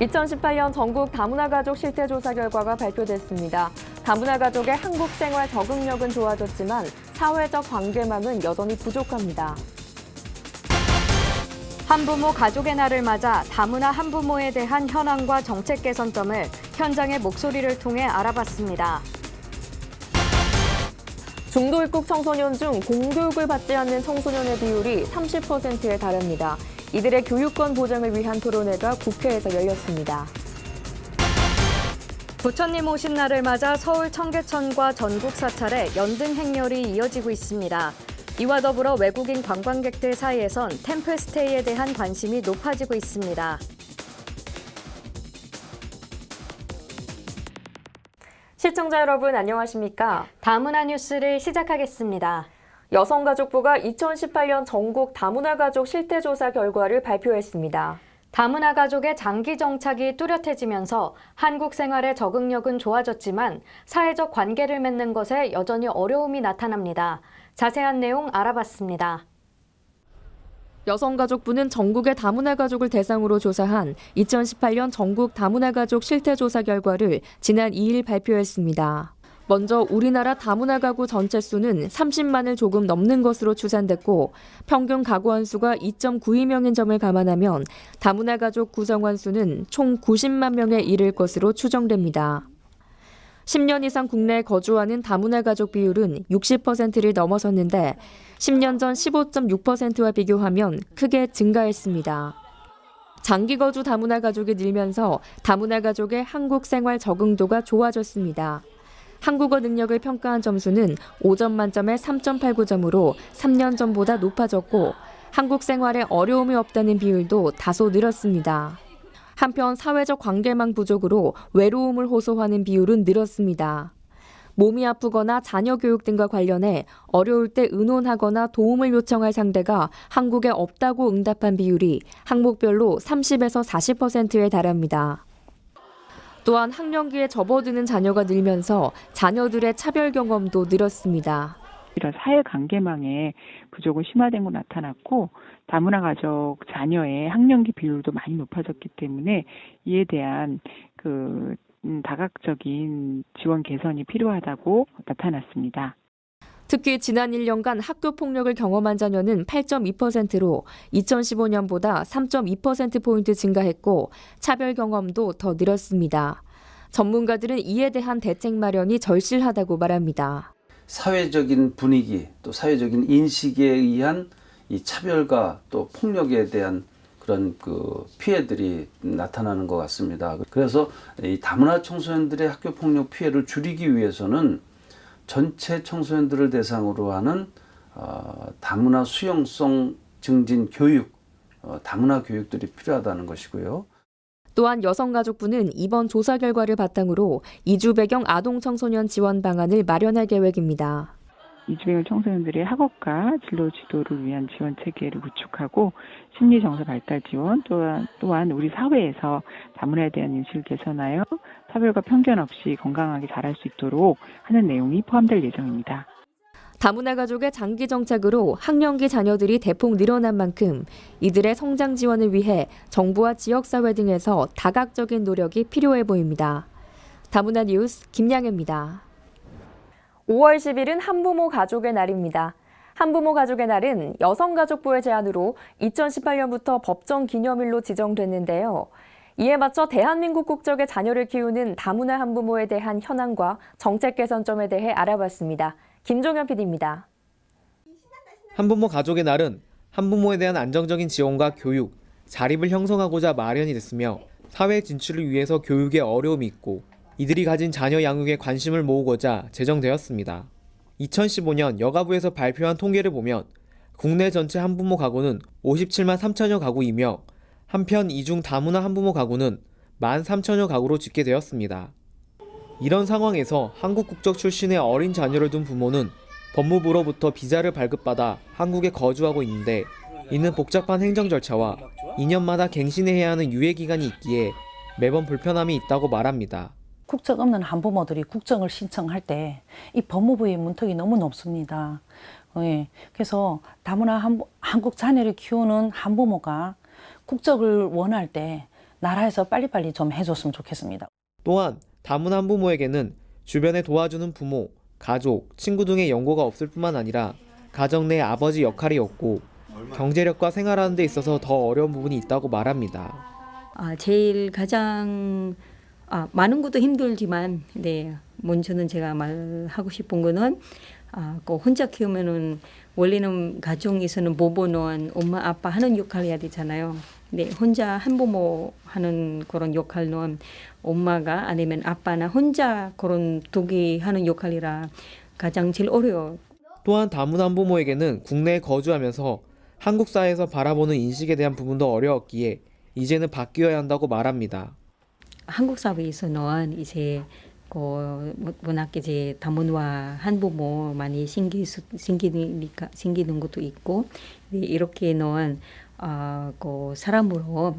2018년 전국 다문화 가족 실태조사 결과가 발표됐습니다. 다문화 가족의 한국 생활 적응력은 좋아졌지만 사회적 관계망은 여전히 부족합니다. 한부모 가족의 날을 맞아 다문화 한부모에 대한 현황과 정책 개선점을 현장의 목소리를 통해 알아봤습니다. 중도 입국 청소년 중 공교육을 받지 않는 청소년의 비율이 30%에 달합니다. 이들의 교육권 보장을 위한 토론회가 국회에서 열렸습니다. 부처님 오신 날을 맞아 서울 청계천과 전국 사찰에 연등 행렬이 이어지고 있습니다. 이와 더불어 외국인 관광객들 사이에선 템플스테이에 대한 관심이 높아지고 있습니다. 시청자 여러분 안녕하십니까? 다문화 뉴스를 시작하겠습니다. 여성가족부가 2018년 전국 다문화 가족 실태조사 결과를 발표했습니다. 다문화 가족의 장기 정착이 뚜렷해지면서 한국 생활의 적응력은 좋아졌지만 사회적 관계를 맺는 것에 여전히 어려움이 나타납니다. 자세한 내용 알아봤습니다. 여성가족부는 전국의 다문화 가족을 대상으로 조사한 2018년 전국 다문화 가족 실태조사 결과를 지난 2일 발표했습니다. 먼저 우리나라 다문화 가구 전체 수는 30만을 조금 넘는 것으로 추산됐고 평균 가구 원수가 2.92명인 점을 감안하면 다문화 가족 구성원 수는 총 90만 명에 이를 것으로 추정됩니다. 10년 이상 국내에 거주하는 다문화 가족 비율은 60%를 넘어섰는데 10년 전 15.6%와 비교하면 크게 증가했습니다. 장기 거주 다문화 가족이 늘면서 다문화 가족의 한국 생활 적응도가 좋아졌습니다. 한국어 능력을 평가한 점수는 5점 만점에 3.89점으로 3년 전보다 높아졌고 한국 생활에 어려움이 없다는 비율도 다소 늘었습니다. 한편 사회적 관계망 부족으로 외로움을 호소하는 비율은 늘었습니다. 몸이 아프거나 자녀 교육 등과 관련해 어려울 때 의논하거나 도움을 요청할 상대가 한국에 없다고 응답한 비율이 항목별로 30에서 40%에 달합니다. 또한 학령기에 접어드는 자녀가 늘면서 자녀들의 차별 경험도 늘었습니다. 이런 사회관계망의 부족은 심화된 거 나타났고 다문화 가족 자녀의 학령기 비율도 많이 높아졌기 때문에 이에 대한 다각적인 지원 개선이 필요하다고 나타났습니다. 특히 지난 1년간 학교 폭력을 경험한 자녀는 8.2%로 2015년보다 3.2%포인트 증가했고 차별 경험도 더 늘었습니다. 전문가들은 이에 대한 대책 마련이 절실하다고 말합니다. 사회적인 분위기 또 사회적인 인식에 의한 이 차별과 또 폭력에 대한 그런 피해들이 나타나는 것 같습니다. 그래서 이 다문화 청소년들의 학교 폭력 피해를 줄이기 위해서는 전체 청소년들을 대상으로 하는 다문화 수용성 증진 교육, 다문화 교육들이 필요하다는 것이고요. 또한 여성가족부는 이번 조사 결과를 바탕으로 이주 배경 아동 청소년 지원 방안을 마련할 계획입니다. 이주 배경 청소년들의 학업과 진로 지도를 위한 지원 체계를 구축하고 심리 정서 발달 지원 또한 우리 사회에서 다문화에 대한 인식을 개선하여 차별과 편견 없이 건강하게 자랄 수 있도록 하는 내용이 포함될 예정입니다. 다문화 가족의 장기 정착으로 학령기 자녀들이 대폭 늘어난 만큼 이들의 성장 지원을 위해 정부와 지역사회 등에서 다각적인 노력이 필요해 보입니다. 다문화 뉴스 김양혜입니다. 5월 10일은 한부모 가족의 날입니다. 한부모 가족의 날은 여성가족부의 제안으로 2018년부터 법정 기념일로 지정됐는데요. 이에 맞춰 대한민국 국적의 자녀를 키우는 다문화 한부모에 대한 현황과 정책 개선점에 대해 알아봤습니다. 김종현 PD입니다. 한부모 가족의 날은 한부모에 대한 안정적인 지원과 교육, 자립을 형성하고자 마련이 됐으며 사회 진출을 위해서 교육에 어려움이 있고 이들이 가진 자녀 양육에 관심을 모으고자 제정되었습니다. 2015년 여가부에서 발표한 통계를 보면 국내 전체 한부모 가구는 57만 3천여 가구이며 한편 이중 다문화 한부모 가구는 13,000여 가구로 집계되었습니다. 이런 상황에서 한국 국적 출신의 어린 자녀를 둔 부모는 법무부로부터 비자를 발급받아 한국에 거주하고 있는데 이는 복잡한 행정 절차와 2년마다 갱신해야 하는 유예 기간이 있기에 매번 불편함이 있다고 말합니다. 국적 없는 한부모들이 국정을 신청할 때 이 법무부의 문턱이 너무 높습니다. 그래서 다문화 한국 자녀를 키우는 한부모가 국적을 원할 때 나라에서 빨리빨리 좀 해줬으면 좋겠습니다. 또한 다문화 한부모에게는 주변에 도와주는 부모, 가족, 친구 등의 연고가 없을 뿐만 아니라 가정 내 아버지 역할이 없고 경제력과 생활하는 데 있어서 더 어려운 부분이 있다고 말합니다. 제일 가장 많은 것도 힘들지만 먼저는 제가 말하고 싶은 거는 그 혼자 키우면은 원래는 가정에서는 모보는 엄마 아빠 하는 역할 해야 되잖아요. 혼자 한부모 하는 그런 역할은 엄마가 아니면 아빠나 혼자 그런 두 개 하는 역할이라 가장 제일 어려워요. 또한 다문화 한부모에게는 국내에 거주하면서 한국 사회에서 바라보는 인식에 대한 부분도 어려웠기에 이제는 바뀌어야 한다고 말합니다. 한국 사회에서는 이제 워낙 이제 다문화 한부모 많이 생기는 것도 있고 이렇게는 사람으로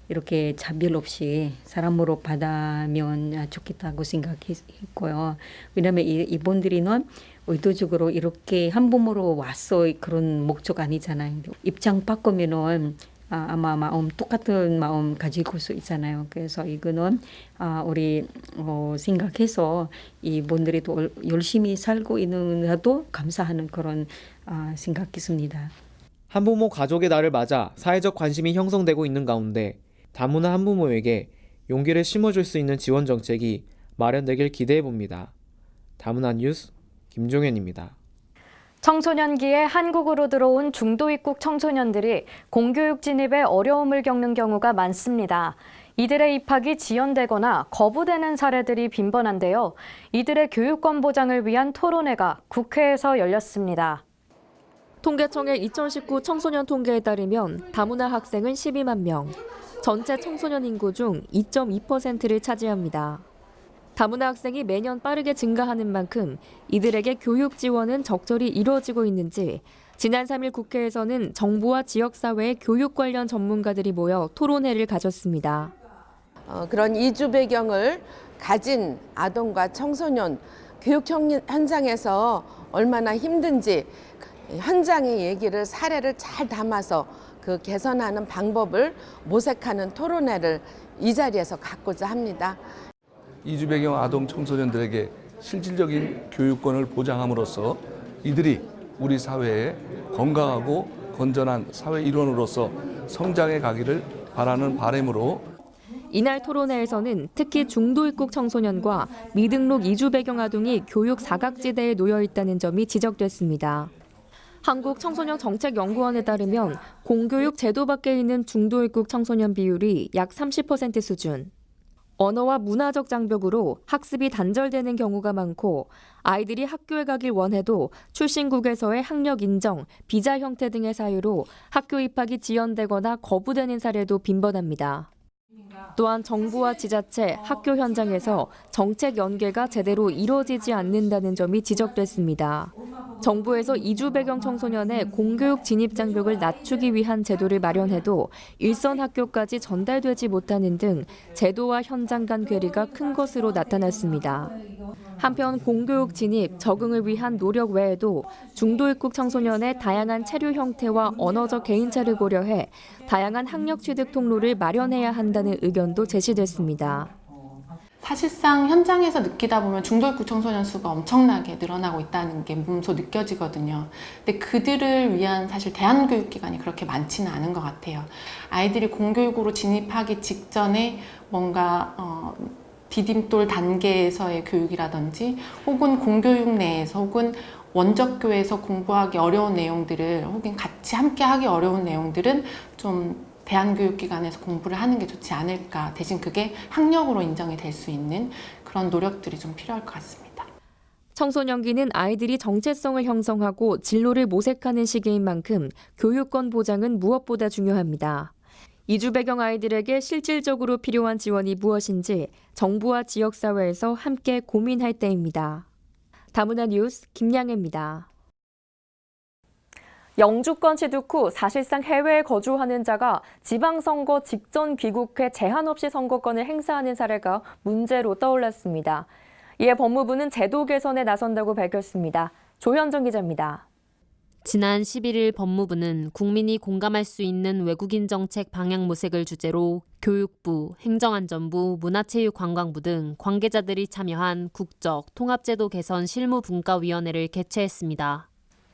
이렇게 차별 없이 사람으로 받아면 좋겠다고 생각했고요. 왜냐하면 이분들이는 의도적으로 이렇게 한부모로 왔어 그런 목적 아니잖아요. 입장 바꾸면은 아마 똑같은 마음 가지고 수 있잖아요. 그래서 이거는 우리 생각해서 이분들이 또 열심히 살고 있는데도 감사하는 그런 생각했습니다. 한부모 가족의 날을 맞아 사회적 관심이 형성되고 있는 가운데 다문화 한부모에게 용기를 심어줄 수 있는 지원 정책이 마련되길 기대해봅니다. 다문화 뉴스 김종현입니다. 청소년기에 한국으로 들어온 중도 입국 청소년들이 공교육 진입에 어려움을 겪는 경우가 많습니다. 이들의 입학이 지연되거나 거부되는 사례들이 빈번한데요. 이들의 교육권 보장을 위한 토론회가 국회에서 열렸습니다. 통계청의 2019 청소년 통계에 따르면 다문화 학생은 12만 명, 전체 청소년 인구 중 2.2%를 차지합니다. 다문화 학생이 매년 빠르게 증가하는 만큼 이들에게 교육 지원은 적절히 이루어지고 있는지 지난 3일 국회에서는 정부와 지역사회의 교육 관련 전문가들이 모여 토론회를 가졌습니다. 그런 이주 배경을 가진 아동과 청소년 교육 현장에서 얼마나 힘든지 현장의 얘기를 사례를 잘 담아서 그 개선하는 방법을 모색하는 토론회를 이 자리에서 갖고자 합니다. 이주 배경 아동 청소년들에게 실질적인 교육권을 보장함으로써 이들이 우리 사회에 건강하고 건전한 사회 일원으로서 성장해 가기를 바라는 바람으로 이날 토론회에서는 특히 중도 입국 청소년과 미등록 이주 배경 아동이 교육 사각지대에 놓여 있다는 점이 지적됐습니다. 한국청소년정책연구원에 따르면 공교육 제도 밖에 있는 중도 입국 청소년 비율이 약 30% 수준. 언어와 문화적 장벽으로 학습이 단절되는 경우가 많고 아이들이 학교에 가길 원해도 출신국에서의 학력 인정, 비자 형태 등의 사유로 학교 입학이 지연되거나 거부되는 사례도 빈번합니다. 또한 정부와 지자체, 학교 현장에서 정책 연계가 제대로 이루어지지 않는다는 점이 지적됐습니다. 정부에서 이주 배경 청소년의 공교육 진입 장벽을 낮추기 위한 제도를 마련해도 일선 학교까지 전달되지 못하는 등 제도와 현장 간 괴리가 큰 것으로 나타났습니다. 한편 공교육 진입, 적응을 위한 노력 외에도 중도 입국 청소년의 다양한 체류 형태와 언어적 개인차를 고려해 다양한 학력 취득 통로를 마련해야 한다는 의견도 제시됐습니다. 사실상 현장에서 느끼다 보면 중도 입국 청소년 수가 엄청나게 늘어나고 있다는 게 몸소 느껴지거든요. 근데 그들을 위한 사실 대안교육기관이 그렇게 많지는 않은 것 같아요. 아이들이 공교육으로 진입하기 직전에 뭔가 디딤돌 단계에서의 교육이라든지 혹은 공교육 내에서 혹은 원적교에서 공부하기 어려운 내용들을 혹은 같이 함께 하기 어려운 내용들은 좀 대안교육기관에서 공부를 하는 게 좋지 않을까. 대신 그게 학력으로 인정이 될 수 있는 그런 노력들이 좀 필요할 것 같습니다. 청소년기는 아이들이 정체성을 형성하고 진로를 모색하는 시기인 만큼 교육권 보장은 무엇보다 중요합니다. 이주 배경 아이들에게 실질적으로 필요한 지원이 무엇인지 정부와 지역사회에서 함께 고민할 때입니다. 다문화 뉴스 김양혜입니다. 영주권 취득 후 사실상 해외에 거주하는 자가 지방선거 직전 귀국해 제한 없이 선거권을 행사하는 사례가 문제로 떠올랐습니다. 이에 법무부는 제도 개선에 나선다고 밝혔습니다. 조현정 기자입니다. 지난 11일 법무부는 국민이 공감할 수 있는 외국인 정책 방향 모색을 주제로 교육부, 행정안전부, 문화체육관광부 등 관계자들이 참여한 국적 통합제도 개선 실무분과위원회를 개최했습니다.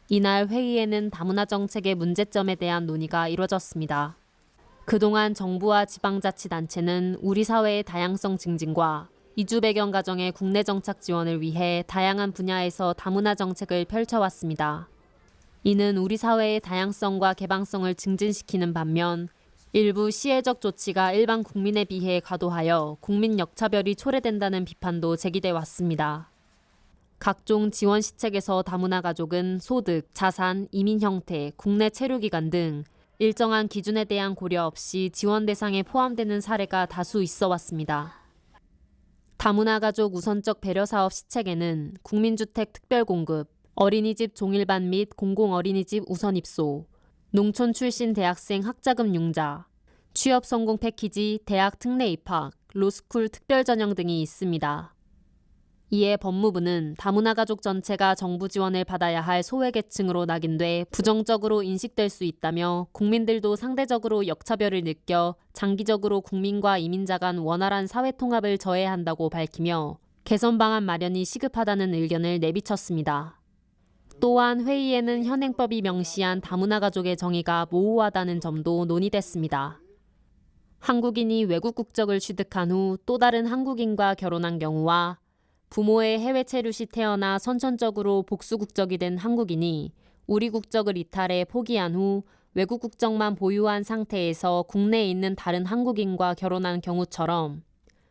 이날 회의에는 다문화 정책의 문제점에 대한 논의가 이뤄졌습니다. 그동안 정부와 지방자치단체는 우리 사회의 다양성 증진과 이주 배경 가정의 국내 정착 지원을 위해 다양한 분야에서 다문화 정책을 펼쳐왔습니다. 이는 우리 사회의 다양성과 개방성을 증진시키는 반면 일부 시혜적 조치가 일반 국민에 비해 과도하여 국민 역차별이 초래된다는 비판도 제기돼 왔습니다. 각종 지원 시책에서 다문화 가족은 소득, 자산, 이민 형태, 국내 체류 기간 등 일정한 기준에 대한 고려 없이 지원 대상에 포함되는 사례가 다수 있어 왔습니다. 다문화 가족 우선적 배려 사업 시책에는 국민주택 특별 공급, 어린이집 종일반 및 공공어린이집 우선 입소, 농촌 출신 대학생 학자금 융자, 취업 성공 패키지, 대학 특례 입학, 로스쿨 특별 전형 등이 있습니다. 이에 법무부는 다문화 가족 전체가 정부 지원을 받아야 할 소외계층으로 낙인돼 부정적으로 인식될 수 있다며 국민들도 상대적으로 역차별을 느껴 장기적으로 국민과 이민자 간 원활한 사회통합을 저해야 한다고 밝히며 개선 방안 마련이 시급하다는 의견을 내비쳤습니다. 또한 회의에는 현행법이 명시한 다문화 가족의 정의가 모호하다는 점도 논의됐습니다. 한국인이 외국 국적을 취득한 후 또 다른 한국인과 결혼한 경우와 부모의 해외 체류 시 태어나 선천적으로 복수 국적이 된 한국인이 우리 국적을 이탈해 포기한 후 외국 국적만 보유한 상태에서 국내에 있는 다른 한국인과 결혼한 경우처럼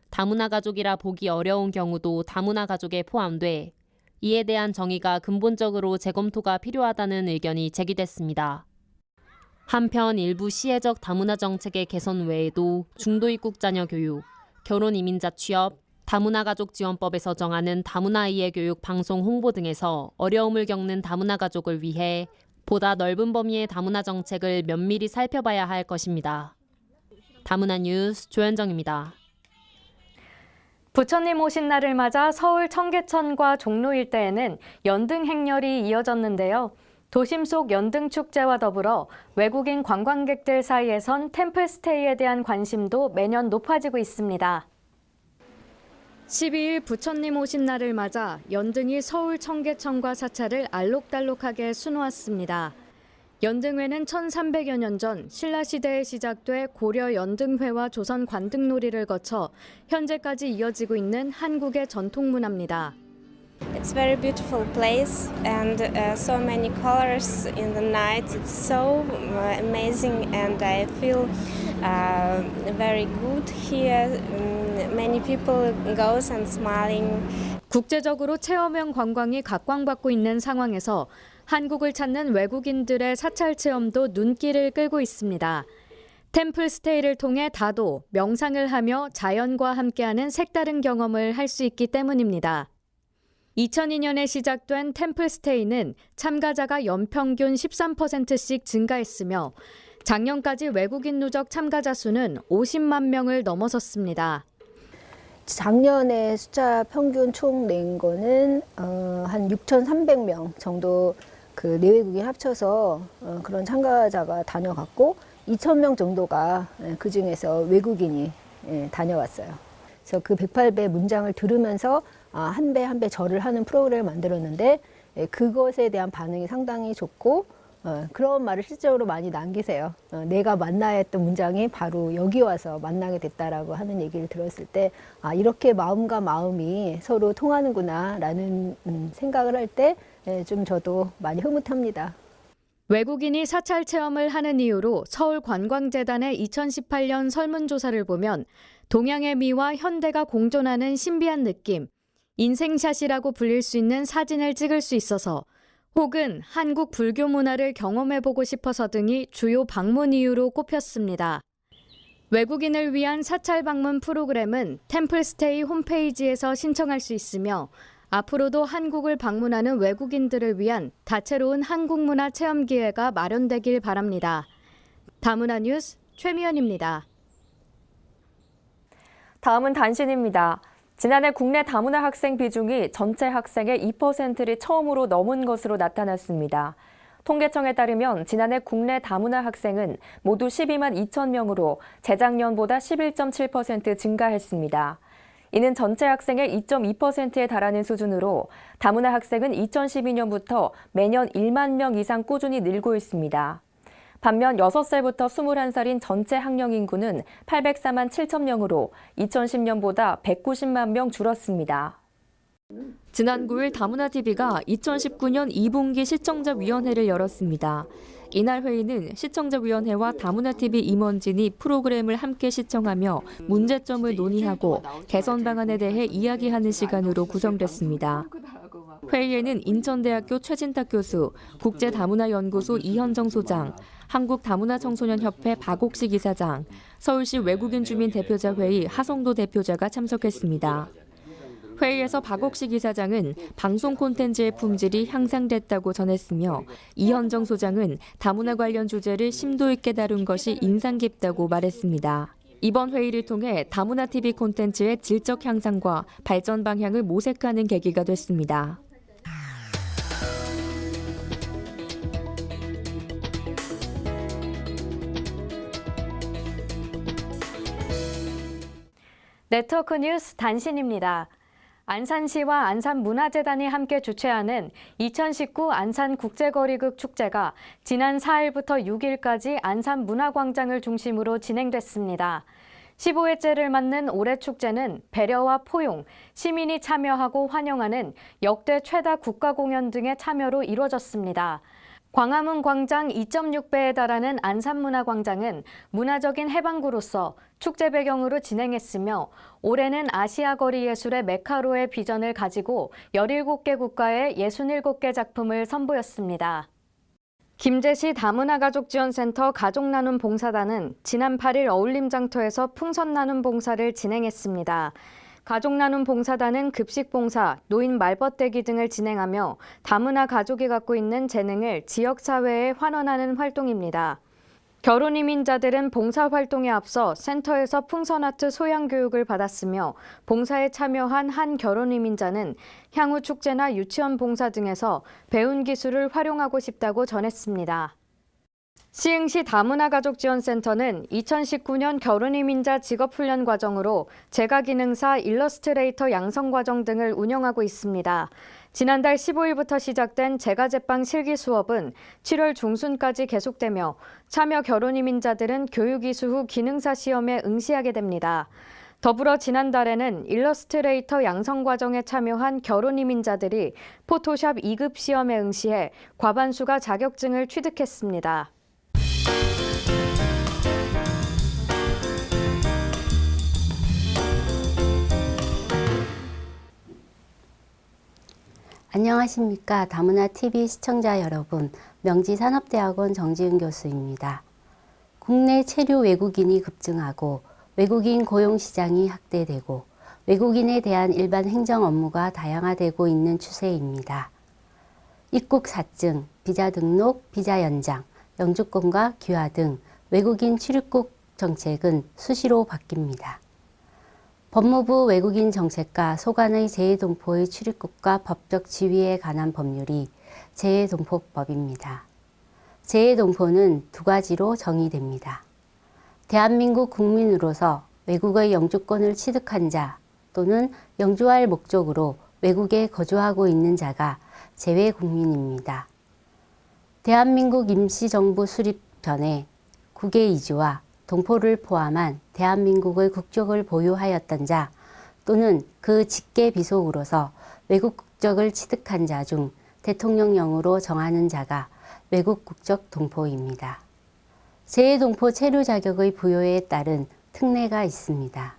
다문화 가족이라 보기 어려운 경우도 다문화 가족에 포함돼 이에 대한 정의가 근본적으로 재검토가 필요하다는 의견이 제기됐습니다. 한편 일부 시혜적 다문화 정책의 개선 외에도 중도 입국 자녀 교육, 결혼 이민자 취업, 다문화 가족 지원법에서 정하는 다문화 이해 교육 방송 홍보 등에서 어려움을 겪는 다문화 가족을 위해 보다 넓은 범위의 다문화 정책을 면밀히 살펴봐야 할 것입니다. 다문화 뉴스 조현정입니다. 부처님 오신 날을 맞아 서울 청계천과 종로 일대에는 연등 행렬이 이어졌는데요. 도심 속 연등 축제와 더불어 외국인 관광객들 사이에선 템플스테이에 대한 관심도 매년 높아지고 있습니다. 12일 부처님 오신 날을 맞아 연등이 서울 청계천과 사찰을 알록달록하게 수놓았습니다. 연등회는 1300여 년 전 신라시대에 시작돼 고려 연등회와 조선 관등놀이를 거쳐 현재까지 이어지고 있는 한국의 전통 문화입니다. It's very beautiful place and so many colors in the night. It's so amazing and I feel very good here. Many people goes and smiling. 국제적으로 체험형 관광이 각광받고 있는 상황에서 한국을 찾는 외국인들의 사찰 체험도 눈길을 끌고 있습니다. 템플스테이를 통해 다도, 명상을 하며 자연과 함께하는 색다른 경험을 할 수 있기 때문입니다. 2002년에 시작된 템플스테이는 참가자가 연평균 13%씩 증가했으며 작년까지 외국인 누적 참가자 수는 50만 명을 넘어섰습니다. 작년에 숫자 평균 총 낸 거는 한 6,300명 정도 그 내외국인 합쳐서 그런 참가자가 다녀갔고 2,000명 정도가 그 중에서 외국인이 다녀왔어요. 그래서 그 108배 문장을 들으면서 한 배 한 배 절을 하는 프로그램을 만들었는데 그것에 대한 반응이 상당히 좋고 그런 말을 실제로 많이 남기세요. 내가 만나야 했던 문장이 바로 여기 와서 만나게 됐다라고 하는 얘기를 들었을 때 이렇게 마음과 마음이 서로 통하는구나 라는 생각을 할 때 좀 저도 많이 흐뭇합니다. 외국인이 사찰 체험을 하는 이유로 서울관광재단의 2018년 설문조사를 보면 동양의 미와 현대가 공존하는 신비한 느낌, 인생샷이라고 불릴 수 있는 사진을 찍을 수 있어서 혹은 한국 불교 문화를 경험해보고 싶어서 등이 주요 방문 이유로 꼽혔습니다. 외국인을 위한 사찰 방문 프로그램은 템플스테이 홈페이지에서 신청할 수 있으며 앞으로도 한국을 방문하는 외국인들을 위한 다채로운 한국 문화 체험 기회가 마련되길 바랍니다. 다문화 뉴스 최미연입니다. 다음은 단신입니다. 지난해 국내 다문화 학생 비중이 전체 학생의 2%를 처음으로 넘은 것으로 나타났습니다. 통계청에 따르면 지난해 국내 다문화 학생은 모두 12만 2천 명으로 재작년보다 11.7% 증가했습니다. 이는 전체 학생의 2.2%에 달하는 수준으로 다문화 학생은 2012년부터 매년 1만 명 이상 꾸준히 늘고 있습니다. 반면 6살부터 21살인 전체 학령 인구는 804만 7천 명으로 2010년보다 190만 명 줄었습니다. 지난 9일 다문화TV가 2019년 2분기 시청자위원회를 열었습니다. 이날 회의는 시청자위원회와 다문화TV 임원진이 프로그램을 함께 시청하며 문제점을 논의하고 개선 방안에 대해 이야기하는 시간으로 구성됐습니다. 회의에는 인천대학교 최진탁 교수, 국제다문화연구소 이현정 소장, 한국다문화청소년협회 박옥식 이사장, 서울시 외국인 주민 대표자회의 하성도 대표자가 참석했습니다. 회의에서 박옥식 이사장은 방송 콘텐츠의 품질이 향상됐다고 전했으며 이현정 소장은 다문화 관련 주제를 심도 있게 다룬 것이 인상 깊다고 말했습니다. 이번 회의를 통해 다문화TV 콘텐츠의 질적 향상과 발전 방향을 모색하는 계기가 됐습니다. 네트워크 뉴스 단신입니다. 안산시와 안산문화재단이 함께 주최하는 2019 안산국제거리극 축제가 지난 4일부터 6일까지 안산문화광장을 중심으로 진행됐습니다. 15회째를 맞는 올해 축제는 배려와 포용, 시민이 참여하고 환영하는 역대 최다 국가공연 등의 참여로 이루어졌습니다. 광화문 광장 2.6배에 달하는 안산문화광장은 문화적인 해방구로서 축제 배경으로 진행했으며 올해는 아시아 거리 예술의 메카로의 비전을 가지고 17개 국가의 67개 작품을 선보였습니다. 김제시 다문화가족지원센터 가족나눔 봉사단은 지난 8일 어울림장터에서 풍선나눔 봉사를 진행했습니다. 가족나눔 봉사단은 급식봉사, 노인 말벗대기 등을 진행하며 다문화 가족이 갖고 있는 재능을 지역사회에 환원하는 활동입니다. 결혼이민자들은 봉사활동에 앞서 센터에서 풍선아트 소양교육을 받았으며 봉사에 참여한 한 결혼이민자는 향후 축제나 유치원 봉사 등에서 배운 기술을 활용하고 싶다고 전했습니다. 시흥시 다문화가족지원센터는 2019년 결혼이민자 직업훈련 과정으로 재가기능사 일러스트레이터 양성과정 등을 운영하고 있습니다. 지난달 15일부터 시작된 재가제빵 실기 수업은 7월 중순까지 계속되며 참여 결혼이민자들은 교육 이수 후 기능사 시험에 응시하게 됩니다. 더불어 지난달에는 일러스트레이터 양성과정에 참여한 결혼이민자들이 포토샵 2급 시험에 응시해 과반수가 자격증을 취득했습니다. 안녕하십니까. 다문화TV 시청자 여러분, 명지산업대학원 정지은 교수입니다. 국내 체류 외국인이 급증하고 외국인 고용시장이 확대되고 외국인에 대한 일반 행정 업무가 다양화되고 있는 추세입니다. 입국 사증, 비자 등록, 비자 연장, 영주권과 귀화 등 외국인 출입국 정책은 수시로 바뀝니다. 법무부 외국인 정책과 소관의 재외동포의 출입국과 법적 지위에 관한 법률이 재외동포법입니다. 재외동포는 두 가지로 정의됩니다. 대한민국 국민으로서 외국의 영주권을 취득한 자 또는 영주할 목적으로 외국에 거주하고 있는 자가 재외국민입니다. 대한민국 임시정부 수립 전에 국외 이주와 동포를 포함한 대한민국의 국적을 보유하였던 자 또는 그 직계 비속으로서 외국 국적을 취득한 자 중 대통령령으로 정하는 자가 외국 국적 동포입니다. 재외동포 체류 자격의 부여에 따른 특례가 있습니다.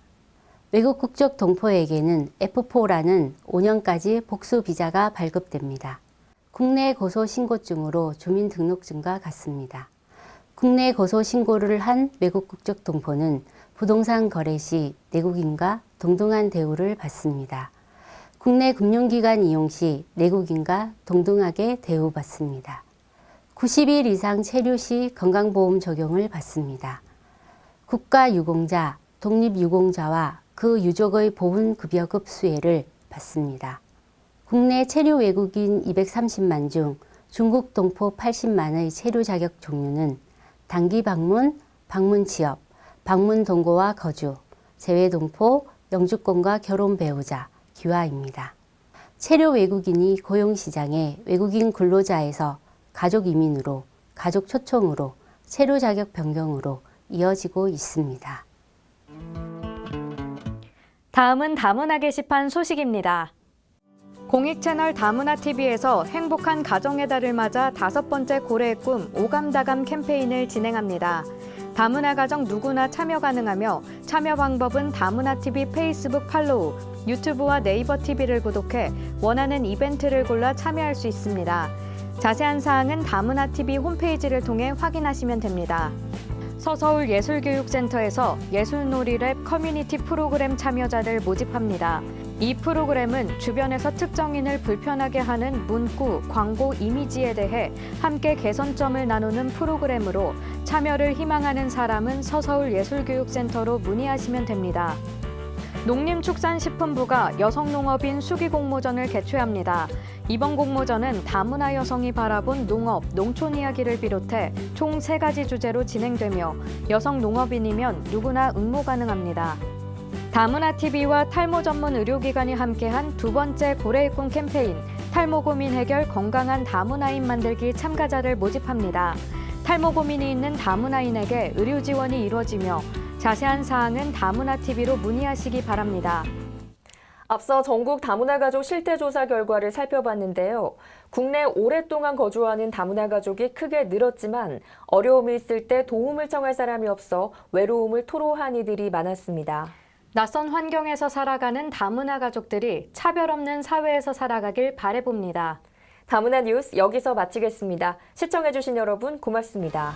외국 국적 동포에게는 F4라는 5년까지 복수 비자가 발급됩니다. 국내 고소 신고증으로 주민등록증과 같습니다. 국내 고소 신고를 한 외국 국적 동포는 부동산 거래 시 내국인과 동등한 대우를 받습니다. 국내 금융기관 이용 시 내국인과 동등하게 대우받습니다. 90일 이상 체류 시 건강보험 적용을 받습니다. 국가유공자, 독립유공자와 그 유족의 보훈급여급 수혜를 받습니다. 국내 체류 외국인 230만 중 중국 동포 80만의 체류 자격 종류는 단기 방문, 방문 취업, 방문 동거와 거주, 재외 동포, 영주권과 결혼 배우자, 귀화입니다. 체류 외국인이 고용시장에 외국인 근로자에서 가족 이민으로, 가족 초청으로, 체류 자격 변경으로 이어지고 있습니다. 다음은 다문화 게시판 소식입니다. 공익채널 다문화TV에서 행복한 가정의 달을 맞아 5번째 고래의 꿈 오감다감 캠페인을 진행합니다. 다문화 가정 누구나 참여 가능하며 참여 방법은 다문화TV 페이스북 팔로우, 유튜브와 네이버 TV를 구독해 원하는 이벤트를 골라 참여할 수 있습니다. 자세한 사항은 다문화TV 홈페이지를 통해 확인하시면 됩니다. 서서울 예술교육센터에서 예술놀이랩 커뮤니티 프로그램 참여자를 모집합니다. 이 프로그램은 주변에서 특정인을 불편하게 하는 문구, 광고 이미지에 대해 함께 개선점을 나누는 프로그램으로 참여를 희망하는 사람은 서서울 예술교육센터로 문의하시면 됩니다. 농림축산식품부가 여성농업인 수기공모전을 개최합니다. 이번 공모전은 다문화 여성이 바라본 농업, 농촌 이야기를 비롯해 총 3가지 주제로 진행되며 여성 농업인이면 누구나 응모 가능합니다. 다문화TV와 탈모 전문 의료기관이 함께한 2번째 고래의 꿈 캠페인 탈모 고민 해결 건강한 다문화인 만들기 참가자를 모집합니다. 탈모 고민이 있는 다문화인에게 의료 지원이 이루어지며 자세한 사항은 다문화TV로 문의하시기 바랍니다. 앞서 전국 다문화 가족 실태 조사 결과를 살펴봤는데요. 국내 오랫동안 거주하는 다문화 가족이 크게 늘었지만 어려움이 있을 때 도움을 청할 사람이 없어 외로움을 토로한 이들이 많았습니다. 낯선 환경에서 살아가는 다문화 가족들이 차별 없는 사회에서 살아가길 바라봅니다. 다문화 뉴스 여기서 마치겠습니다. 시청해주신 여러분 고맙습니다.